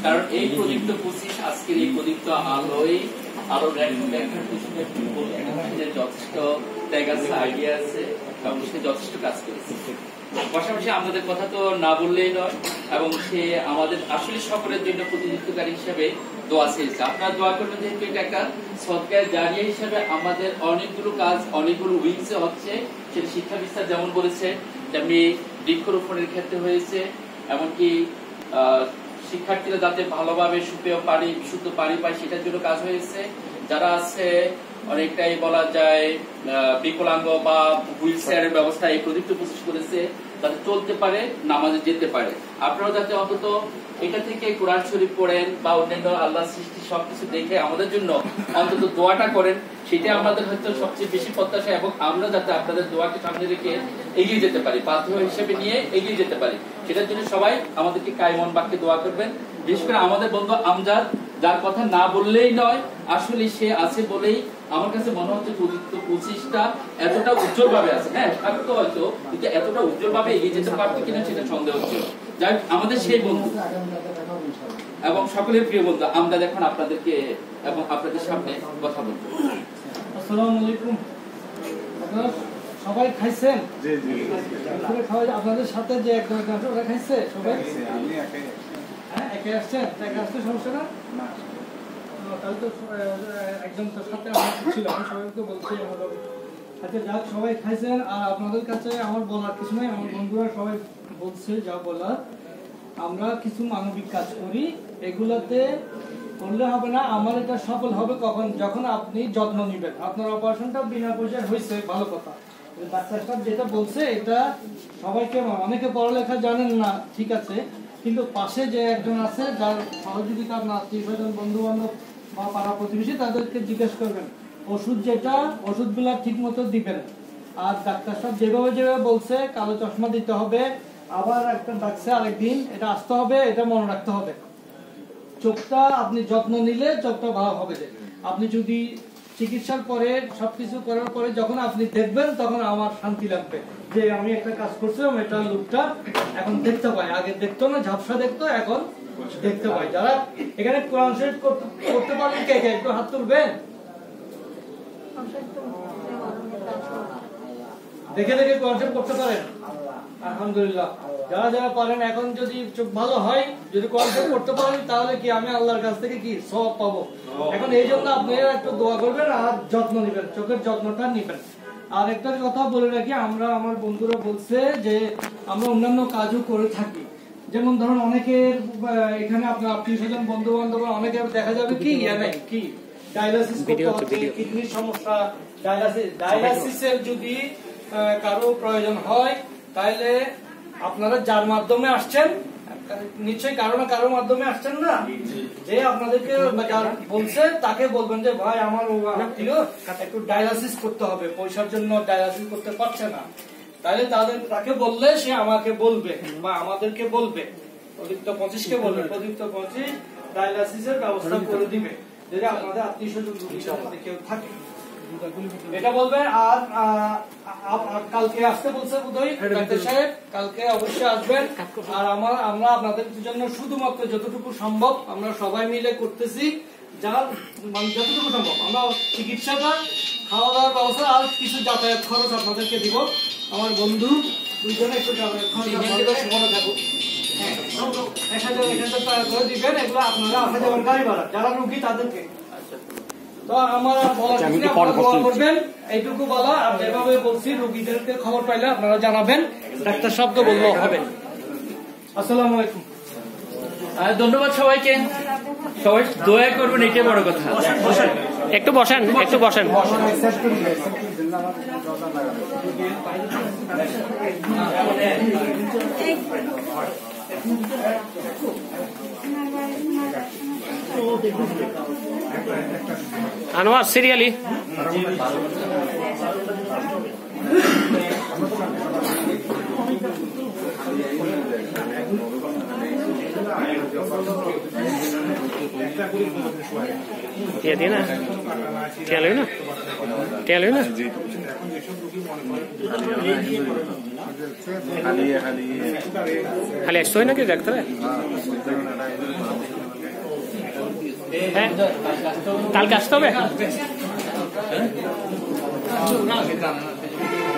কারণ এই প্রদীপ্ত 25 আজকের এই প্রদীপ্ত আলোয় আলো যথেষ্ট ত্যাগ আছে, আইডিয়া আছে এবং সে যথেষ্ট কাজ করেছে। পাশাপাশি আমাদের কথা তো না বললেই নয়, এবং সে আমাদের আসলে সকলের জন্য প্রতিনিধিত্বকারী হিসেবে দোয়া চেয়েছে। আপনারা দোয়া করবেন, যেহেতু এটা একটা সদকায়ে জারিয়া হিসেবে আমাদের অনেকগুলো কাজ অনেকগুলো উইংসে হচ্ছে। সেটা শিক্ষা বিস্তার যেমন বলেছে, তেমনি বৃক্ষরোপণের ক্ষেত্রে হয়েছে, এমনকি শিক্ষার্থীরা যাতে ভালোভাবে সুপেয় পানি বিশুদ্ধ পানি পায় সেটার জন্য কাজ হয়েছে। যারা আছে অনেকটাই বলা যায় বিকলাঙ্গ বা হুইল চেয়ারের ব্যবস্থা এই প্রদীপ্ত 25 করেছে, যাতে চলতে পারে, নামাজে যেতে পারে। আপনারাও যাতে অন্তত এটা থেকে কোরআন শরীফ পড়েন বা অন্যান্য আল্লাহ সৃষ্টি সবকিছু দেখে আমাদের জন্য অন্তত দোয়াটা করেন, সেটা আমাদের হয়তো সবচেয়ে বেশি প্রত্যাশা। এবং আমরা যাতে আপনাদের দোয়াকে সামনে রেখে এগিয়ে যেতে পারি, বাধ্য হিসেবে নিয়ে এগিয়ে যেতে পারি, সেটার জন্য সবাই আমাদেরকে কায়মন বাক্যে দোয়া করবেন। বিশেষ করে আমাদের বন্ধু আমজাদ, যার কথা না বললেই নয়, আসলে সে আছে বলেই আমার কাছে মনে হচ্ছে প্রদীপ্ত 25টা এতটা উজ্জ্বল ভাবে আছে। হ্যাঁ, থাকতো হয়তো, কিন্তু এতটা উজ্জ্বল ভাবে এগিয়ে যেতে পারতো কিনা সেটা সন্দেহ ছিল। যাই আমাদের সেই বন্ধু এবং সকলের প্রিয় বন্ধু আমজাদ এখন আপনাদেরকে এবং আপনাদের সামনে কথা বলবো। আসসালামু আলাইকুম। আপনারা সবাই খাইছেন? জি জি। আপনাদের সাথে যে একজন আছে ওরা খাইছে সবাই? আমি একাই। হ্যাঁ, একাই আসছেন? একা আসতে সমস্যা না? না। তাহলে তো একজন তো সাথে আমার ছিল, আমি সবাইকে বলছি আমাদের। আচ্ছা যাক, সবাই খাইছেন। আর আপনাদের কাছে আমার বলার কিছু নাই, আমার বন্ধুরা সবাই বলছে যা বলার। আমরা কিছু মানবিক কাজ করি, এগুলোতে করলে হবে না। আমার এটা সফল হবে কখন? যখন আপনি যত্ন নিবেন। আপনার অপারেশনটা বিনা পয়সায় হয়েছে, ভালো কথা। ডাক্তার সাহেব যেটা বলছে এটা সবাইকে, অনেকে পড়ালেখা জানেন না, ঠিক আছে, কিন্তু পাশে যে একজন আছে যার সহযোগিতা আপনার আত্মীয়-স্বজন, বন্ধু-বান্ধব বা পাড়া প্রতিবেশী, তাদেরকে জিজ্ঞেস করবেন। ওষুধ যেটা, ওষুধগুলো ঠিক মতো দিবেন। আর ডাক্তার সাহেব যেভাবে বলছে, কালো চশমা দিতে হবে, আবার একটা ডাকছে আরেকদিন, এটা আসতে হবে, এটা মনে রাখতে হবে। চোখটা আপনি যত্ন নিলে চোখটা ভালো হবে। যে আপনি যদি চিকিৎসার পরে সবকিছু করার পরে যখন আপনি দেখবেন, তখন আমার শান্তি লাগবে যে আমি একটা কাজ করছিলাম, এটা লোকটা এখন দেখতে পাই। আগে দেখতো না, ঝাপসা দেখতো, এখন দেখতে পাই। যারা এখানে কোরআন শরীফ করতে পারেন কে কে একটু হাত তুলবেন। দেখে দেখে কোরআন শরীফ করতে পারেন? আলহামদুলিল্লাহ। যারা যারা পারেন, এখন যদি চোখ ভালো হয়, যদি কোরআন শরীফ করতে পারেন, তাহলে কি আমি আল্লাহর কাছ থেকে কি সওয়াব পাবো। এখন এই জন্য আপনারা একটু দোয়া করবেন আর যত্ন নিবেন, চোখের যত্নটা নিবেন। আর একটা কথা বলে রাখি, আমরা, আমার বন্ধুরা বলছে যে আমরা অন্যান্য কাজও করে থাকি। যেমন ধরুন অনেকের এখানে আপনার আত্মীয়-স্বজন, বন্ধু-বান্ধব অনেকের দেখা যাবে কি কি ডায়ালিসিস করতে হচ্ছে, কিডনির সমস্যা, ডায়ালিসিসের যদি কারো প্রয়োজন হয়, তাহলে আপনারা যার মাধ্যমে আসছেন, নিশ্চয়ই কারো না কারো মাধ্যমে আসছেন না, যে আপনাদেরকে যার বলছে তাকে বলবেন যে ভাই আমার আত্মীয় একটু ডায়ালিসিস করতে হবে, পয়সার জন্য ডায়ালিসিস করতে পারছে না। তাহলে তাকে বললে সে আমাকে বলবে বা আমাদেরকে বলবে, প্রদীপ্ত 25কে বলবে, প্রদীপ্ত 25 ডায়ালিসিসের ব্যবস্থা করে দিবে যদি আপনাদের আত্মীয়-স্বজন কেউ থাকে, এটা বলবে। আর কালকে আসতে বলছে বোধহয় ডাক্তার সাহেব, কালকে অবশ্যই আসবেন। আর আমরা আপনাদের জন্য শুধুমাত্র যতটুকু সম্ভব আমরা সবাই মিলে করতেছি, যার মানে যতটুকু সম্ভব আমরা চিকিৎসাটা, খাওয়া দাওয়ার ব্যবস্থা আর কিছু যাতায়াত খরচ আপনাদেরকে দিব। আমার বন্ধু দুইজনে একটু যাতায়াত খরচ মনে থাকো, 1000 টাকা করে দিবেন। এগুলো আপনারা আসা যাবেন গাড়ি ভাড়া, যারা রুগী তাদেরকে। তো আমার করবেন এইটুকু বলা। আর যেভাবে বলছি, রোগীদেরকে খবর পাইলে আপনারা জানাবেন, ডাক্তার শব্দ বললেও হবে। আসসালামু আলাইকুম। ধন্যবাদ সবাইকে। সবাই দোয়া করবেন, এটাই বড় কথা। একটু বসেন, একটু বসেন। আনোয়ার সিরিয়ালি। क्या दिया ना, क्या लो ना, क्या लो ना। खाली আসতো নাকি ডাক্তার? হ্যাঁ কালকে আসতে হবে। না